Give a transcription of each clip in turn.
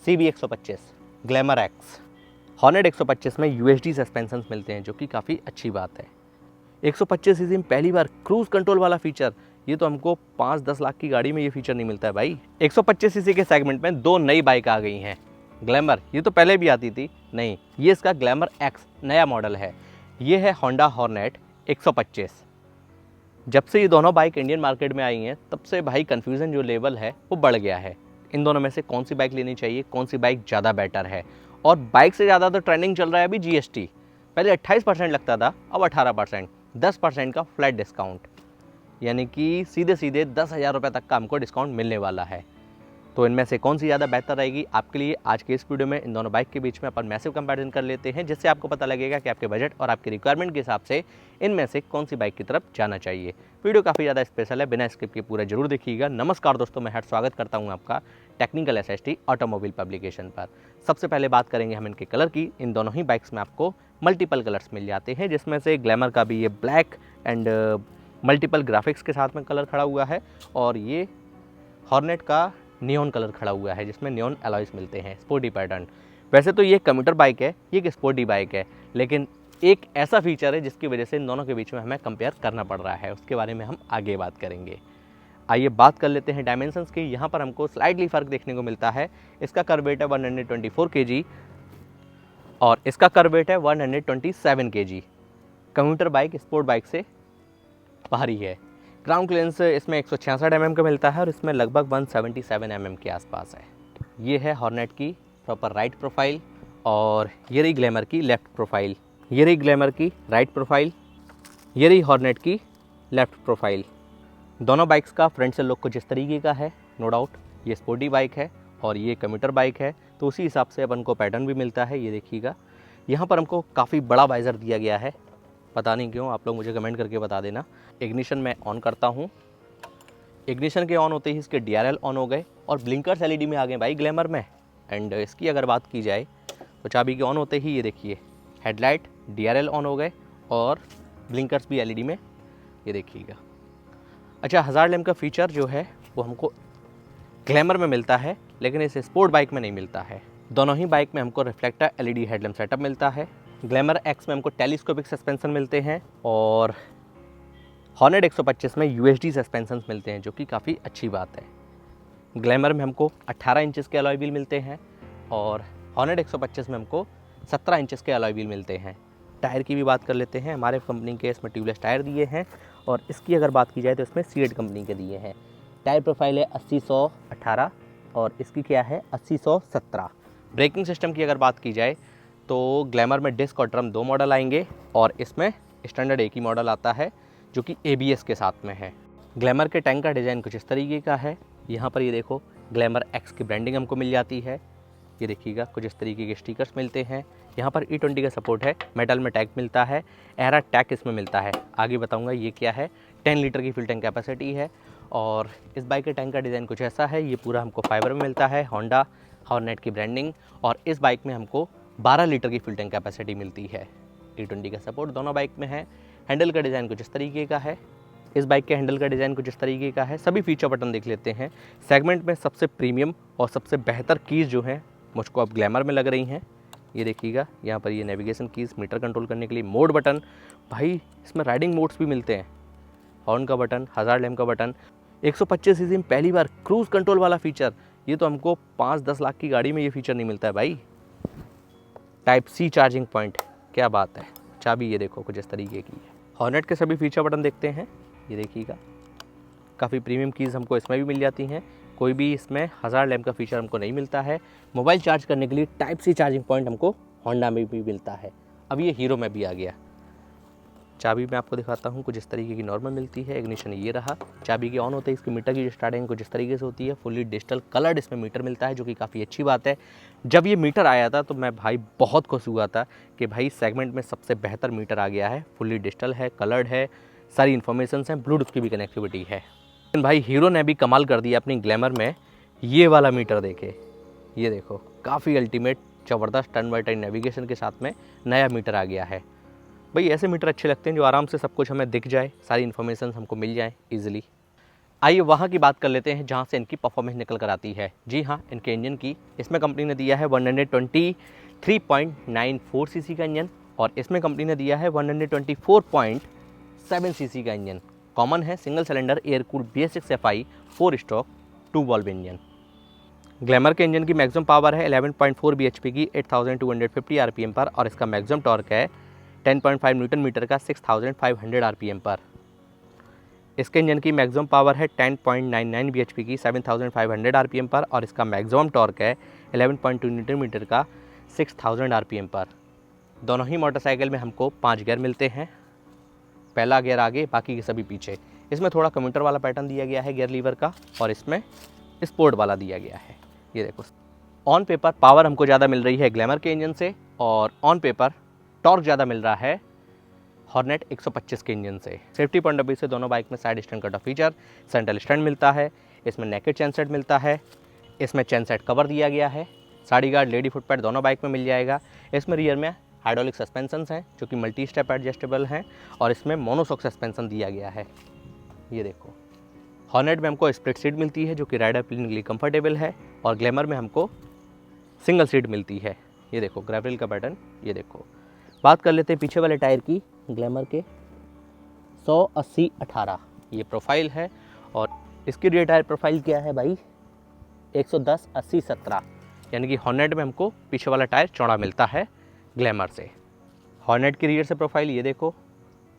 CB 125 glamour x. Hornet 125 में UHD suspensions मिलते हैं जो कि काफ़ी अच्छी बात है। 125 सीसी में पहली बार क्रूज कंट्रोल वाला फीचर, ये तो हमको 5-10 लाख की गाड़ी में ये फीचर नहीं मिलता है भाई। 125 सीसी के सेगमेंट में दो नई बाइक आ गई हैं। ग्लैमर ये तो पहले भी आती थी, नहीं ये इसका ग्लैमर एक्स नया मॉडल है। ये है होंडा हॉर्नेट 125। जब से ये दोनों बाइक इंडियन मार्केट में आई हैं तब से भाई कन्फ्यूज़न जो लेवल है वो बढ़ गया है। इन दोनों में से कौन सी बाइक लेनी चाहिए, कौन सी बाइक ज़्यादा बेटर है। और बाइक से ज़्यादा तो ट्रेंडिंग चल रहा है अभी GST। पहले 28% लगता था, अब 18%, 10% का फ्लैट डिस्काउंट, यानी कि सीधे सीधे 10,000 रुपये तक का हमको डिस्काउंट मिलने वाला है। तो इनमें से कौन सी ज़्यादा बेहतर रहेगी आपके लिए, आज के इस वीडियो में इन दोनों बाइक के बीच में अपन मैसिव कंपैरिजन कर लेते हैं, जिससे आपको पता लगेगा कि आपके बजट और आपकी रिक्वायरमेंट के हिसाब से इनमें से कौन सी बाइक की तरफ जाना चाहिए। वीडियो काफ़ी ज़्यादा स्पेशल है, बिना स्किप के पूरा जरूर देखिएगा। नमस्कार दोस्तों, मैं हर स्वागत करता हूँ आपका टेक्निकल SST ऑटोमोबाइल पब्लिकेशन पर। सबसे पहले बात करेंगे हम इनके कलर की। इन दोनों ही बाइक्स में आपको मल्टीपल कलर्स मिल जाते हैं, जिसमें से ग्लैमर का भी ये ब्लैक एंड मल्टीपल ग्राफिक्स के साथ में कलर खड़ा हुआ है, और ये हॉर्नेट का नियॉन कलर खड़ा हुआ है जिसमें नियॉन अलॉयज मिलते हैं, स्पोर्टी पैटर्न। वैसे तो ये कम्यूटर बाइक है, ये एक स्पोर्टी बाइक है, लेकिन एक ऐसा फीचर है जिसकी वजह से इन दोनों के बीच में हमें कंपेयर करना पड़ रहा है, उसके बारे में हम आगे बात करेंगे। आइए बात कर लेते हैं डायमेंशंस की। यहाँ पर हमको स्लाइटली फ़र्क देखने को मिलता है। इसका कर्व वेट है 124 kg और इसका कर्व वेट है 127 kg। Commuter bike sport bike से भारी है। ग्राउंड क्लियरेंस इसमें 166 mm का मिलता है और इसमें लगभग 177 mm के आसपास है। ये है हॉर्नेट की प्रॉपर राइट प्रोफाइल, और ये रही ग्लैमर की लेफ़्ट प्रोफाइल। ये रही ग्लैमर की राइट प्रोफाइल, ये रही हॉर्नेट की लेफ़्ट प्रोफाइल। दोनों बाइक्स का फ्रंट से लुक कुछ इस तरीके का है। नो डाउट ये स्पोर्टी बाइक है और ये कम्यूटर बाइक है, तो उसी हिसाब से अपन को पैटर्न भी मिलता है। ये देखिएगा, यहाँ पर हमको काफ़ी बड़ा वाइज़र दिया गया है, पता नहीं क्यों, आप लोग मुझे कमेंट करके बता देना। इग्निशन मैं ऑन करता हूँ। इग्निशन के ऑन होते ही इसके DRL ऑन हो गए और ब्लिंकर्स LED में आ गए भाई ग्लैमर में। एंड इसकी अगर बात की जाए तो चाबी के ऑन होते ही ये देखिए हेडलाइट DRL ऑन हो गए और ब्लिंकर्स भी LED में, ये देखिएगा। अच्छा, 1000 लैम्प का फीचर जो है वो हमको ग्लैमर में मिलता है, लेकिन इस स्पोर्ट बाइक में नहीं मिलता है। दोनों ही बाइक में हमको रिफ्लेक्टर LED हेडलैम्प सेटअप मिलता है। ग्लैमर एक्स में हमको टेलीस्कोपिक सस्पेंशन मिलते हैं और हॉर्नेट 125 में UHD सस्पेंशंस मिलते हैं, जो कि काफ़ी अच्छी बात है। ग्लैमर में हमको 18 इंचेस के अलॉय व्हील मिलते हैं और हॉर्नेट 125 में हमको 17 इंचेस के अलॉय व्हील मिलते हैं। टायर की भी बात कर लेते हैं। हमारे कंपनी के इसमें ट्यूबलेस टायर दिए हैं, और इसकी अगर बात की जाए तो इसमें सीएट कंपनी के दिए हैं। टायर प्रोफाइल है 80-100-18 और इसकी क्या है 80-100-17। ब्रेकिंग सिस्टम की अगर बात की जाए तो ग्लैमर में डिस्क और ड्रम दो मॉडल आएंगे और इसमें स्टैंडर्ड एक ही मॉडल आता है जो कि ABS के साथ में है। ग्लैमर के टैंक का डिज़ाइन कुछ इस तरीके का है। यहाँ पर ये देखो ग्लैमर एक्स की ब्रांडिंग हमको मिल जाती है। ये देखिएगा, कुछ इस तरीके के स्टिकर्स मिलते हैं। यहाँ पर E20 का सपोर्ट है, मेटल में टैग मिलता है, एरा टैग इसमें मिलता है। आगे बताऊँगा ये क्या है। 10 लीटर की फ्यूल टैंक कैपेसिटी है और इस बाइक के टैंक का डिज़ाइन कुछ ऐसा है। ये पूरा हमको फाइबर में मिलता है, होंडा हॉर्नेट की ब्रांडिंग, और इस बाइक में हमको 12 लीटर की फ्यूल टैंक कैपेसिटी मिलती है। E20 का सपोर्ट दोनों बाइक में है। हैंडल का डिज़ाइन कुछ इस तरीके का है। इस बाइक के हैंडल का डिज़ाइन कुछ इस तरीके का है। सभी फीचर बटन देख लेते हैं। सेगमेंट में सबसे प्रीमियम और सबसे बेहतर कीज़ जो हैं मुझको अब ग्लैमर में लग रही हैं। ये देखिएगा, यहाँ पर ये नेविगेशन कीज़, मीटर कंट्रोल करने के लिए मोड बटन, भाई इसमें राइडिंग मोड्स भी मिलते हैं, हॉर्न का बटन, 1000 लैम्प का बटन। 125 सीसी में पहली बार क्रूज़ कंट्रोल वाला फीचर, ये तो हमको 5-10 लाख की गाड़ी में ये फीचर नहीं मिलता है भाई। टाइप C चार्जिंग पॉइंट, क्या बात है। चाबी ये देखो कुछ इस तरीके की है। हॉर्नेट के सभी फीचर बटन देखते हैं। ये देखिएगा, काफ़ी प्रीमियम कीज़ हमको इसमें भी मिल जाती हैं। कोई भी इसमें 1000 लैम्प का फीचर हमको नहीं मिलता है। मोबाइल चार्ज करने के लिए टाइप C चार्जिंग पॉइंट हमको होंडा में भी मिलता है। अब ये हीरो में भी आ गया। चाबी मैं आपको दिखाता हूँ, कुछ इस तरीके की नॉर्मल मिलती है। इग्निशन ये रहा। चाबी के ऑन होते ही इसकी मीटर की स्टार्टिंग कुछ इस तरीके से होती है। फुल्ली डिजिटल कलर्ड इसमें मीटर मिलता है, जो कि काफ़ी अच्छी बात है। जब ये मीटर आया था तो मैं भाई बहुत खुश हुआ था कि भाई सेगमेंट में सबसे बेहतर मीटर आ गया है। फुल्ली डिजिटल है, कलर्ड है, सारी इन्फॉर्मेशन हैं, ब्लूटूथ की भी कनेक्टिविटी है। लेकिन भाई हीरो ने भी कमाल कर दिया अपनी ग्लैमर में। ये वाला मीटर देखे, ये देखो, काफ़ी अल्टीमेट ज़बरदस्त टर्न बाय टर्न नेविगेशन के साथ में नया मीटर आ गया है। भाई ऐसे मीटर अच्छे लगते हैं जो आराम से सब कुछ हमें दिख जाए, सारी इन्फॉर्मेशन हमको मिल जाए ईजिली। आइए वहाँ की बात कर लेते हैं जहाँ से इनकी परफॉर्मेंस निकल कर आती है। जी हाँ, इनके इंजन की इसमें कंपनी ने दिया है 123.94 सीसी का इंजन, और इसमें कंपनी ने दिया है 124.7 सीसी का इंजन। कॉमन है single cylinder air cooled BS6 FI 4 stroke 2 valve engine. Glamour के इंजन की मैक्सिमम पावर है 11.4 bhp की 8250 RPM पर, और इसका मैक्सिमम टॉर्क है 10.5 न्यूटन मीटर का 6500 RPM पर। इसके इंजन की मैक्सिमम पावर है 10.99 bhp की 7500 RPM पर, और इसका मैक्सिमम टॉर्क है 11.2 न्यूटन मीटर का 6000 RPM पर। दोनों ही मोटरसाइकिल में हमको 5 गियर मिलते हैं, पहला गियर आगे, बाकी के सभी पीछे। इसमें थोड़ा कम्यूटर वाला पैटर्न दिया गया है गियर लीवर का, और इसमें स्पोर्ट वाला दिया गया है। ये देखो, ऑन पेपर पावर हमको ज़्यादा मिल रही है ग्लैमर के इंजन से, और ऑन पेपर टॉर्क ज़्यादा मिल रहा है हॉर्नेट 125 के इंजन से। सेफ्टी पॉइंट ऑफ व्यू से दोनों बाइक में side stand cut off feature, central stand मिलता है, इसमें नेकेड चेन सेट मिलता है, इसमें चेन सेट कवर दिया गया है, sari guard, lady foot pad दोनों बाइक में मिल जाएगा। इसमें रियर में हाइड्रोलिक सस्पेंशन हैं जो कि मल्टी स्टेप एडजस्टेबल हैं, और इसमें मोनोशॉक सस्पेंशन दिया गया है। ये देखो, हॉर्नेट में हमको स्प्लिट सीट मिलती है जो कि राइडर के लिए कंफर्टेबल है, और ग्लैमर में हमको सिंगल सीट मिलती है। ये देखो ग्रेवल का पैटर्न। ये देखो, बात कर लेते हैं पीछे वाले टायर की। ग्लैमर के 100-80-18 ये प्रोफाइल है, और इसकी रियर टायर प्रोफाइल क्या है भाई, 110-80-17, यानी कि हॉर्नेट में हमको पीछे वाला टायर चौड़ा मिलता है ग्लैमर से। हॉर्नेट की रियर से प्रोफाइल ये देखो,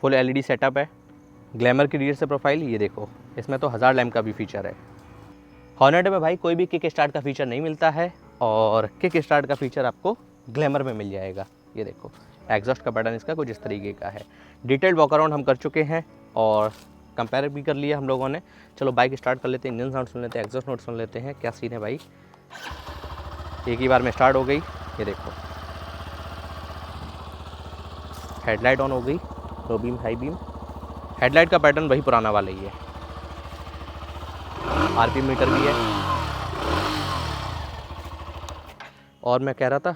फुल LED सेटअप है। ग्लैमर की रियर से प्रोफाइल ये देखो, इसमें तो 1000 लैम्प का भी फीचर है। हॉर्नेट में भाई कोई भी किक स्टार्ट का फीचर नहीं मिलता है, और किक स्टार्ट का फीचर आपको ग्लैमर में मिल जाएगा। ये देखो, एग्जॉस्ट का पैटर्न इसका कुछ इस तरीके का है। डिटेल्ड वॉक अराउंड हम कर चुके हैं और कंपेयर भी कर लिया हम लोगों ने। चलो बाइक स्टार्ट कर लेते हैं, इंजन साउंड सुन लेते हैं, एग्जॉस्ट नोट सुन लेते हैं, क्या सीन है भाई। एक ही बार में स्टार्ट हो गई। ये देखो, हेडलाइट ऑन हो गई, low beam, high beam. Headlight का पैटर्न वही पुराना वाला ही है, RPM मीटर भी है। और मैं कह रहा था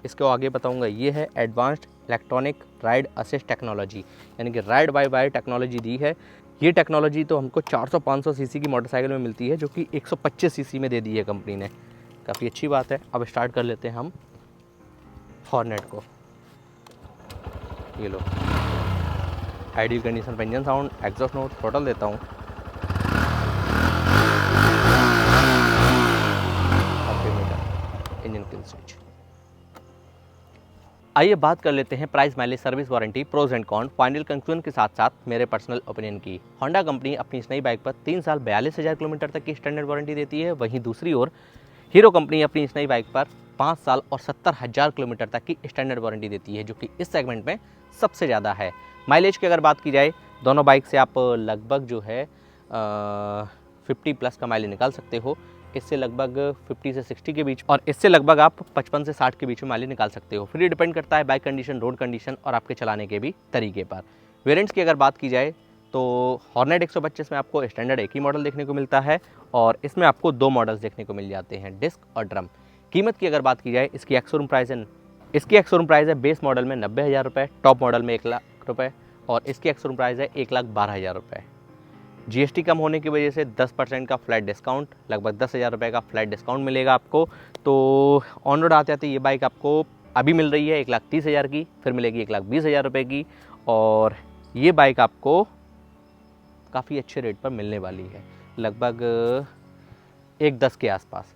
इसको आगे बताऊंगा, ये है advanced electronic ride assist technology, यानी कि राइड बाय वायर टेक्नोलॉजी दी है। ये टेक्नोलॉजी तो हमको 400-500 सीसी की मोटरसाइकिल में मिलती है, जो कि 125 सीसी में दे दी है कंपनी ने। काफ़ी अच्छी बात है। अब स्टार्ट कर लेते हैं हम हॉर्नेट को। ये लो, आइडियल कंडीशन पे engine sound, exhaust note, throttle देता हूँ। Engine kill switch. आइए बात कर लेते हैं price, mileage, service warranty, pros and con, final conclusion के साथ साथ मेरे पर्सनल ओपिनियन की। होंडा कंपनी अपनी इस नई बाइक पर 3 साल 42,000 किलोमीटर तक की स्टैंडर्ड वारंटी देती है। वहीं दूसरी ओर हीरो कंपनी अपनी इस नई बाइक पर 5 साल और 70,000 किलोमीटर तक की स्टैंडर्ड वारंटी देती है, जो कि इस सेगमेंट में सबसे ज़्यादा है। माइलेज की अगर बात की जाए, दोनों बाइक से आप लगभग जो है 50+ का माइलेज निकाल सकते हो। इससे लगभग 50 से 60 के बीच, और इससे लगभग आप 55 से 60 के बीच में माइलेज निकाल सकते हो। फिर ये डिपेंड करता है बाइक कंडीशन, रोड कंडीशन और आपके चलाने के भी तरीके पर। वेरिएंट्स की अगर बात की जाए तो हॉर्नेट 125 में आपको स्टैंडर्ड एक ही मॉडल देखने को मिलता है, और इसमें आपको 2 मॉडल्स देखने को मिल जाते हैं, डिस्क और ड्रम। कीमत की अगर बात की जाए, इसकी एक्स-शोरूम प्राइस है बेस मॉडल में 90,000 रुपये, टॉप मॉडल में 1 लाख रुपये, और इसकी एक्स-शोरूम प्राइस है 1,12,000 रुपये। GST कम होने की वजह से 10% का फ्लैट डिस्काउंट, लगभग 10,000 रुपये का फ्लैट डिस्काउंट मिलेगा आपको। तो ऑन रोड आते आते ये बाइक आपको अभी मिल रही है 1,30,000 की, फिर मिलेगी 1,20,000 रुपये की, और ये बाइक आपको काफ़ी अच्छे रेट पर मिलने वाली है, लगभग 1,10 के आसपास।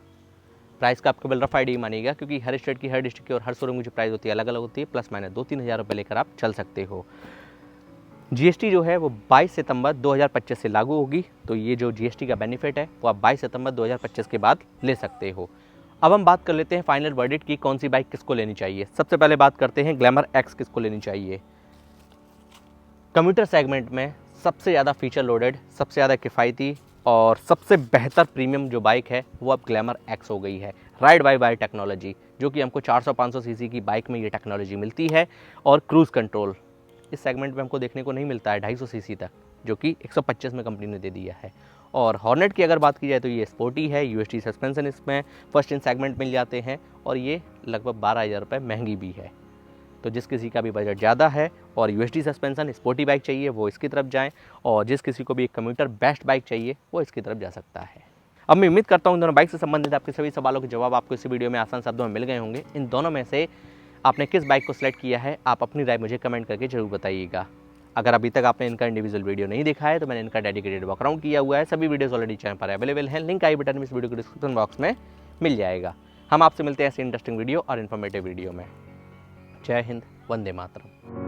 प्राइस का आपको केवल रफ आइडिया मानिएगा, क्योंकि हर स्टेट की, हर डिस्ट्रिक्ट की और हर शोरूम की जो प्राइस होती है अलग अलग होती है। प्लस माइनस 2-3 हज़ार रुपये लेकर आप चल सकते हो। GST जो है वो 22 सितंबर 2025 से लागू होगी, तो ये जो GST का बेनिफिट है वो आप 22 सितंबर 2025 के बाद ले सकते हो। अब हम बात कर लेते हैं फाइनल वर्डिक्ट की, कौन सी बाइक किसको लेनी चाहिए। सबसे पहले बात करते हैं ग्लैमर X किसको लेनी चाहिए। कम्यूटर सेगमेंट में सबसे ज़्यादा फीचर लोडेड, सबसे ज़्यादा किफ़ायती और सबसे बेहतर प्रीमियम जो बाइक है वो अब ग्लैमर X हो गई है। राइड बाय वायर टेक्नोलॉजी, जो कि हमको 400-500 सीसी की बाइक में ये टेक्नोलॉजी मिलती है, और क्रूज़ कंट्रोल इस सेगमेंट में हमको देखने को नहीं मिलता है 250 सीसी तक, जो कि 125 में कंपनी ने दे दिया है। और हॉर्नेट की अगर बात की जाए तो ये स्पोर्टी है, UHT सस्पेंशन इसमें फर्स्ट इन सेगमेंट मिल जाते हैं, और ये लगभग 12,000 रुपये महंगी भी है। तो जिस किसी का भी बजट ज़्यादा है और UHD सस्पेंशन स्पोर्टी बाइक चाहिए वो इसकी तरफ जाएं, और जिस किसी को भी एक कम्यूटर बेस्ट बाइक चाहिए वो इसकी तरफ जा सकता है। अब मैं उम्मीद करता हूँ दोनों बाइक से संबंधित आपके सभी सवालों के जवाब आपको इस वीडियो में आसान शब्दों में मिल गए होंगे। इन दोनों में से आपने किस बाइक को सिलेक्ट किया है, आप अपनी राय मुझे कमेंट करके जरूर बताइएगा। अगर अभी तक आपने इनका इंडिविजुअल वीडियो नहीं देखा है तो मैंने इनका डेडिकेटेड वॉकअराउंड किया हुआ है, सभी वीडियोस ऑलरेडी चैनल पर अवेलेबल हैं, लिंक आई बटन में इस वीडियो के डिस्क्रिप्शन बॉक्स में मिल जाएगा। हम आपसे मिलते हैं ऐसी इंटरेस्टिंग वीडियो और इन्फॉर्मेटिव वीडियो में। जय हिंद, वंदे मातरम।